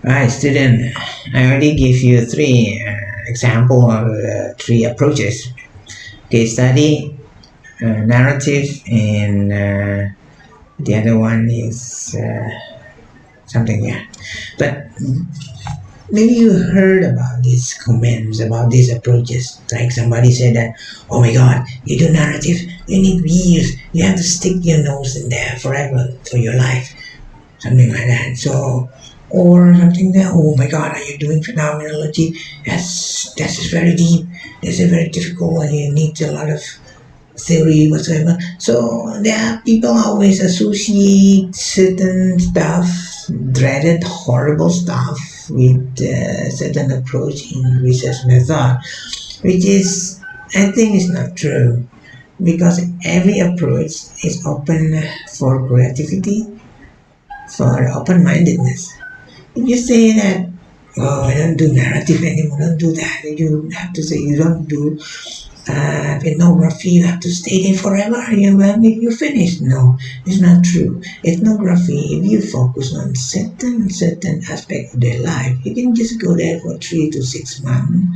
Right, student. I already gave you three example of three approaches: case study, narrative, and the other one is something. Yeah, but maybe you heard about these comments about these approaches. Like somebody said that, "Oh my God, you do narrative, you need years. You have to stick your nose in there forever for your life." Something like that. So, or something that, oh my God, are you doing phenomenology? That's just very deep. This is very difficult, and you need a lot of theory whatsoever. So there are people always associate certain stuff, dreaded, horrible stuff, with certain approach in research method, which is I think is not true because every approach is open for creativity, for open-mindedness. If you say that, oh, I don't do narrative anymore, don't do that, you have to say you don't do ethnography, you have to stay there forever, you finish. No, it's not true. Ethnography, if you focus on certain aspect of their life, you can just go there for 3 to 6 months,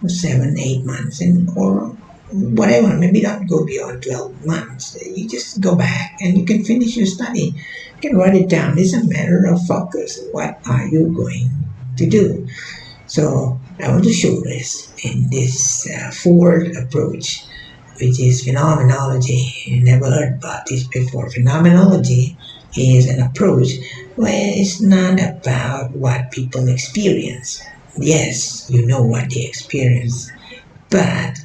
or 7, 8 months, and or whatever, maybe not go beyond 12 months. You just go back and you can finish your study. You can write it down. It's a matter of focus. What are you going to do? So I want to show this in this fourth approach, which is phenomenology. You never heard about this before. Phenomenology is an approach where it's not about what people experience. Yes, you know what they experience, but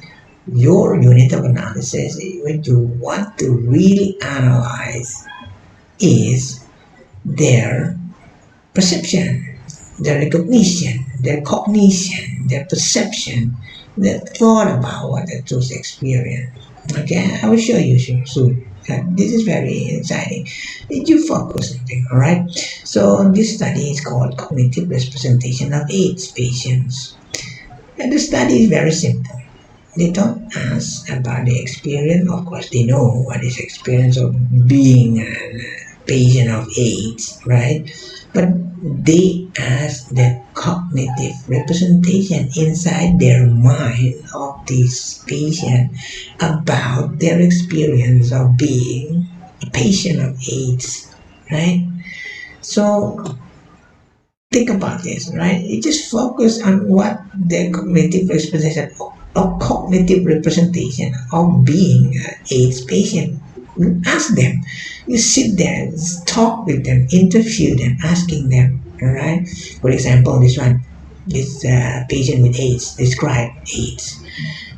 your unit of analysis, what you want to really analyze, is their perception, their recognition, their cognition, their perception, their thought about what they just experienced. Okay, I will show you soon. This is very exciting. Did you focus something? All right. So this study is called cognitive representation of AIDS patients. And the study is very simple. They don't ask about the experience. Of course, they know what is experience of being a patient of AIDS, right? But they ask the cognitive representation inside their mind of this patient about their experience of being a patient of AIDS, right? So think about this, right? You just focus on what the cognitive representation of being an AIDS patient. Ask them. You sit there, talk with them, interview them, asking them. All right. For example, this patient with AIDS described AIDS.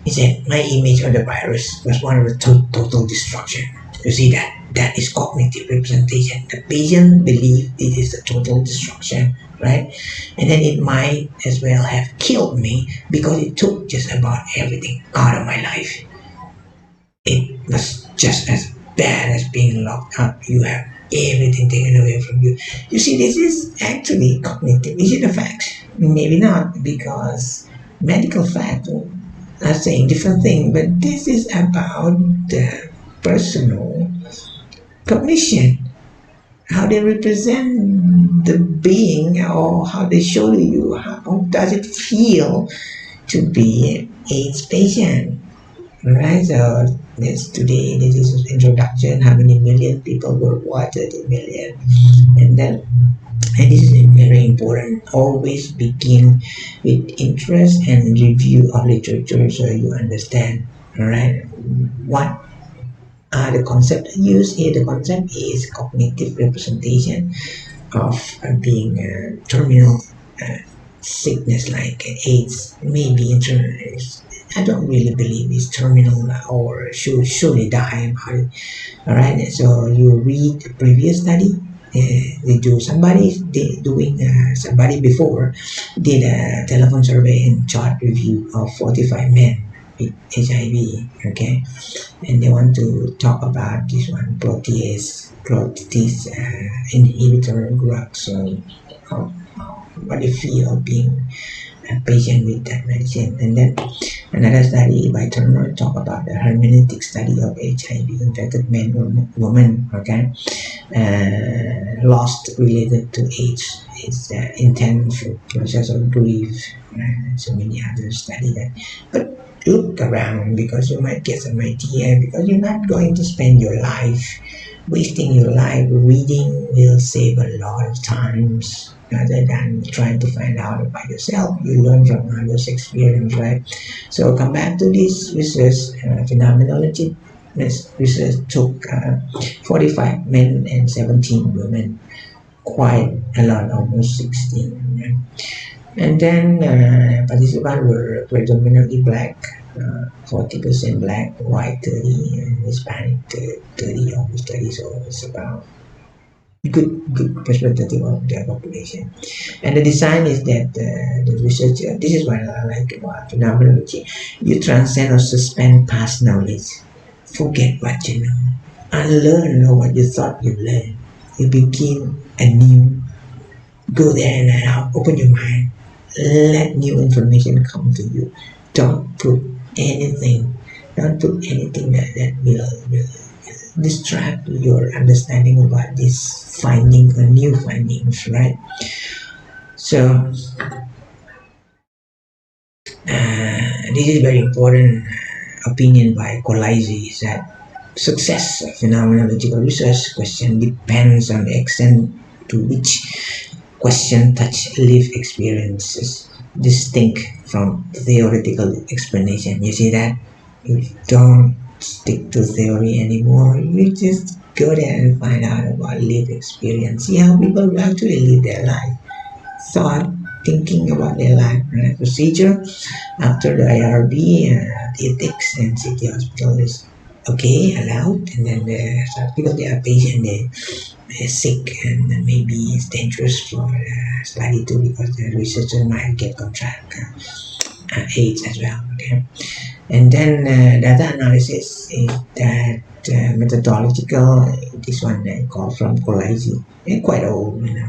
He said, "My image of the virus was one of the total destruction." You see that? That is cognitive representation. The patient believed it is a total destruction, right? And then it might as well have killed me because it took just about everything out of my life. It was just as bad as being locked up. You have everything taken away from you. You see, this is actually cognitive. Is it a fact? Maybe not, because medical fact are saying different thing, but this is about the personal cognition, how they represent the being, or how they show you how does it feel to be an AIDS patient. Alright, so this is introduction. How many million people worldwide? 30 million, and then and this is very important. Always begin with interest and review of literature so you understand. Alright, what are the concept used here? The concept is cognitive representation of being a terminal uh, sickness like AIDS, maybe I don't really believe it's terminal or should surely die about it. All right, so you read the previous study. Somebody before did a telephone survey and chart review of 45 men. with HIV, okay, and they want to talk about this one protease inhibitor drug. So, how, what do you feel of being a patient with that medicine? And then another study by Turner talk about the hermeneutic study of HIV infected men or women, okay, lost related to AIDS. It's the intense process of grief, so many other study that. But look around because you might get some idea because you're not going to spend your life wasting your life reading will save a lot of times rather than trying to find out about yourself. You learn from others' experience, right? So come back to this research, phenomenology. This research took 45 men and 17 women, quite a lot, almost 16. Right? And then participants were predominantly black, 40% black, white 30, and Hispanic 30, almost 30. So it's about good perspective of their population. And the design is that the researcher, this is what I like about phenomenology, you transcend or suspend past knowledge, forget what you know, unlearn what you thought you learned. You begin anew, go there and out, open your mind, let new information come to you. Don't put anything, don't put anything that will distract your understanding about this finding or new findings, right? So this is very important opinion by Colizzi is that success of phenomenological research question depends on the extent to which question touch live experiences distinct from theoretical explanation. You see that? You don't stick to theory anymore. You just go there and find out about lived experience. See how people actually live their life. Thought, thinking about their life, right? Procedure after the IRB, ethics and city hospital is okay, allowed, and then because they are patient, they're sick, and then maybe it's dangerous for study too because the researcher might get contract AIDS as well. Okay, and then data analysis is that methodological. This one I call from Colizzi, and quite old, you know.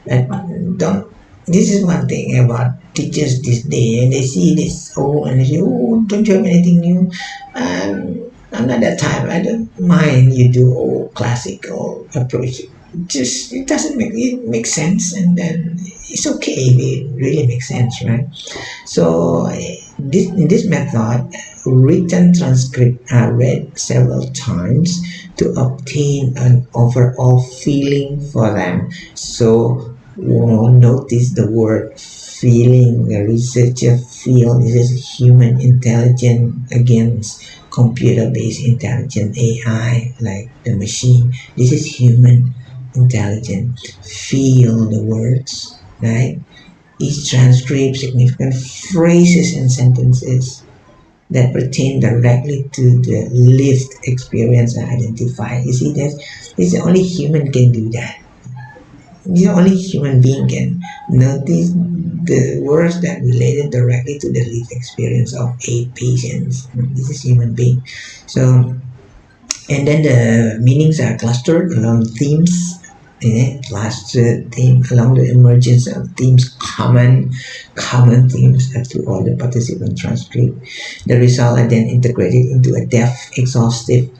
But don't. This is one thing about teachers this day, and they see this oh, and they say, "Oh, don't you have anything new?" I'm not that type. I don't mind you do old classical approach. Just it doesn't make sense, and then it's okay if it really makes sense, right? So this in this method, written transcript are read several times to obtain an overall feeling for them. So notice the word feeling. The researcher feel this is human intelligence against computer-based intelligence AI like the machine. This is human intelligence. Feel the words, right? Each transcript significant phrases and sentences that pertain directly to the lived experience and identify. You see that it's the only human can do that. The only human being can notice the words that related directly to the lived experience of a patient. This is human being. So and then the meanings are clustered along themes, clustered theme along the emergence of themes, common themes to all the participant transcript. The result are then integrated into a depth, exhaustive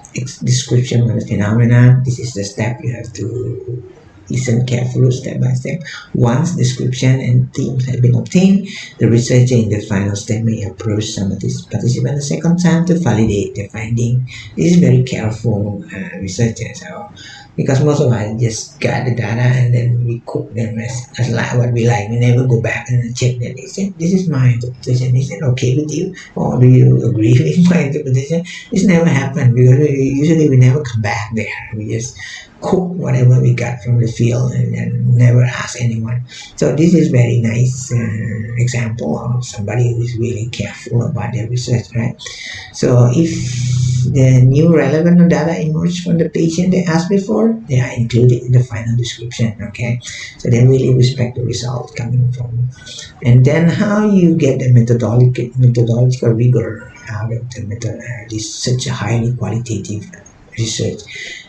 description of the phenomena. This is the step you have to listen carefully step by step. Once description and themes have been obtained, the researcher in the final step may approach some of these participants a second time to validate their finding. This is very careful researcher. So because most of us just got the data and then we cook them as like what we like. We never go back and check that. This is my interpretation. Is it okay with you? Or do you agree with my interpretation? This never happened because usually we never come back there. We just cook whatever we got from the field and never ask anyone. So this is very nice example of somebody who is really careful about their research, right? So if the new relevant data emerge from the patient they asked before, they are included in the final description. Okay, so they really respect the result coming from. And then how you get the methodological rigor out of the method, this such a highly qualitative research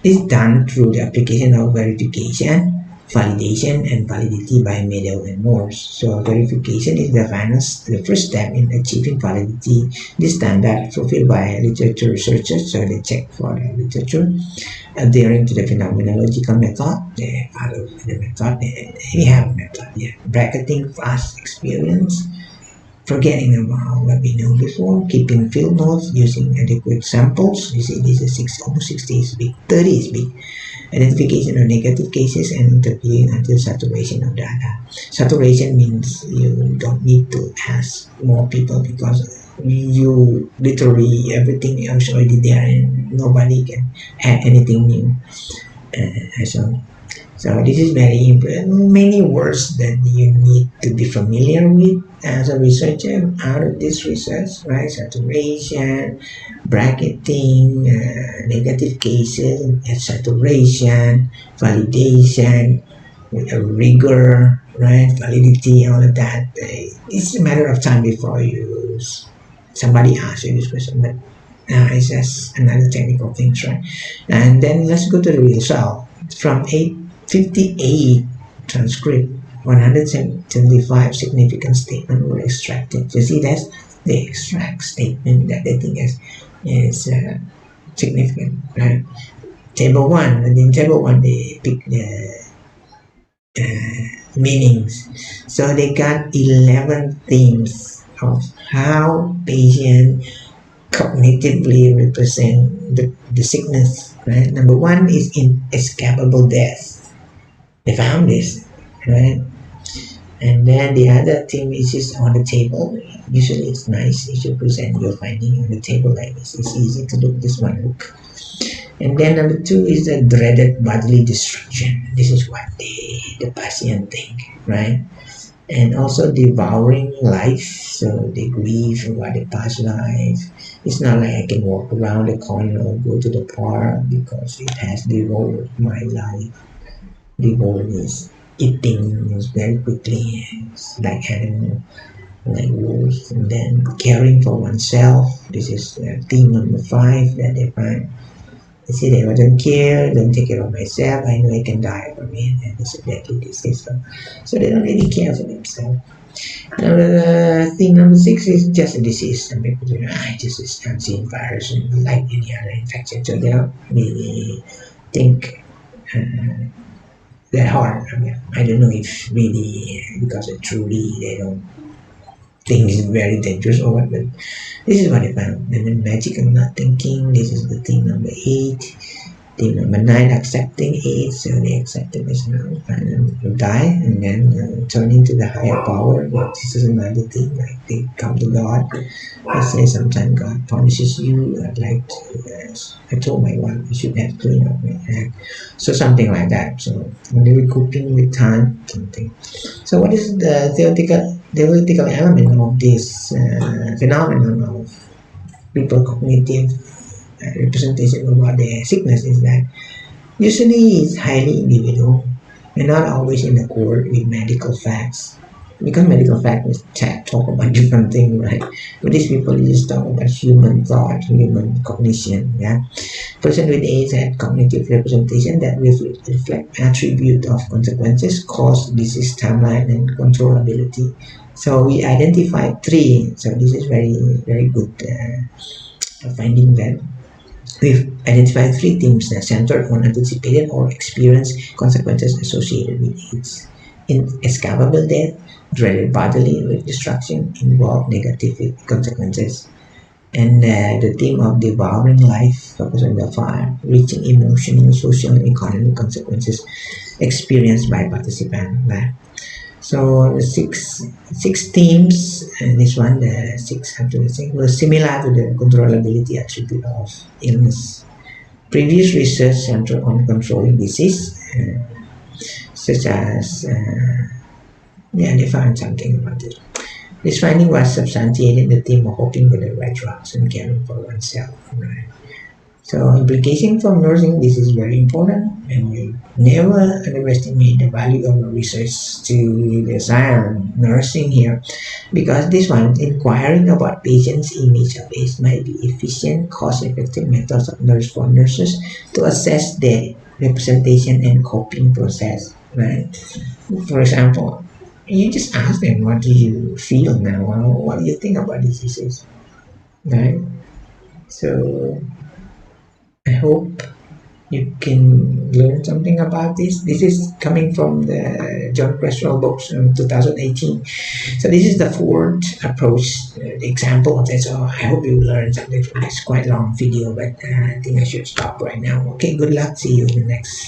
is done through the application of verification, validation, and validity by Meadow and Morse. So verification is the first step in achieving validity. This standard fulfilled by literature researchers, so they check for the literature adhering to the phenomenological method. They follow the method. We have a method, yeah. Bracketing past experience, forgetting about what we know before, keeping field notes, using adequate samples. You see, this is almost 60 is big, 30 is big. Identification of negative cases and interviewing until saturation of data. Saturation means you don't need to ask more people because you literally everything is already there and nobody can add anything new. So this is very important. Many words that you need to be familiar with as a researcher out of this research, right? Saturation, bracketing, negative cases, saturation, validation, rigor, right? Validity, all of that. It's a matter of time before somebody asks you this question, but it's just another technical thing, right? And then let's go to the result. From 858 transcript, 175 significant statements were extracted. You see, that's the extract statement that they think is significant, right? Table 1, and in table 1 they pick the meanings. So they got 11 themes of how patient cognitively represent the sickness, right? Number 1 is inescapable death. They found this, right? And then the other theme is just on the table. Usually it's nice if you present your finding on the table like this. It's easy to look this one look. And then number 2 is the dreaded bodily destruction. This is what the patient think, right? And also devouring life, so they grieve about the past life. It's not like I can walk around the corner or go to the park because it has devoured my life. Devoured is eating very quickly, it's like animal, like wolves. And then caring for oneself, this is theme number 5 that they find. You see, they don't care, don't take care of myself, I know I can die from it, and it's exactly this system. So they don't really care for themselves. Thing number 6 is just a disease. Some people say, this is unseen virus and like any other infection. So they don't really think that hard. I don't know if really because truly they don't think it's very dangerous or what, but this is what I found. And then magic of not thinking, this is the thing number 8. Thing number 9, accepting it, so they accept it as now, and die, and then turn into the higher power. But this is another thing, like they come to God. I say sometimes God punishes you. I'd like to, I told my wife, I should have cleaned up my act. So something like that. So only recouping with time, something. So what is the theoretical element of this phenomenon of people cognitive representation of what their sickness is that usually it's highly individual and not always in accord with medical facts. Because medical facts talk about different things, right? But these people just talk about human thought, human cognition. Yeah, person with AIDS had cognitive representation that reflect attribute of consequences, cause, disease, timeline, and controllability. So we identified 3. So this is very good finding that we've identified 3 themes that centered on anticipated or experienced consequences associated with AIDS. Inescapable death, dreaded bodily destruction, involved negative consequences. And the theme of devouring life focus on the far reaching emotional, social, and economic consequences experienced by participants. So the six themes, and this one, the 6 after the 6, was similar to the controllability attribute of illness. Previous research centered on controlling disease, such as they found something about it. This finding was substantiated in the theme of hoping for the right drugs and caring for oneself. Right? So implication from nursing, this is very important, and you never underestimate the value of the research to the science nursing here, because this one inquiring about patients' image of age might be efficient, cost-effective methods of nurse for nurses to assess their representation and coping process. Right. For example, you just ask them, "What do you feel now? Or what do you think about this disease?" Right. So I hope you can learn something about this. This is coming from the John Creswell books in 2018. So this is the fourth approach, the example of it. So I hope you learned something from this quite long video, but I think I should stop right now. Okay, good luck. See you in the next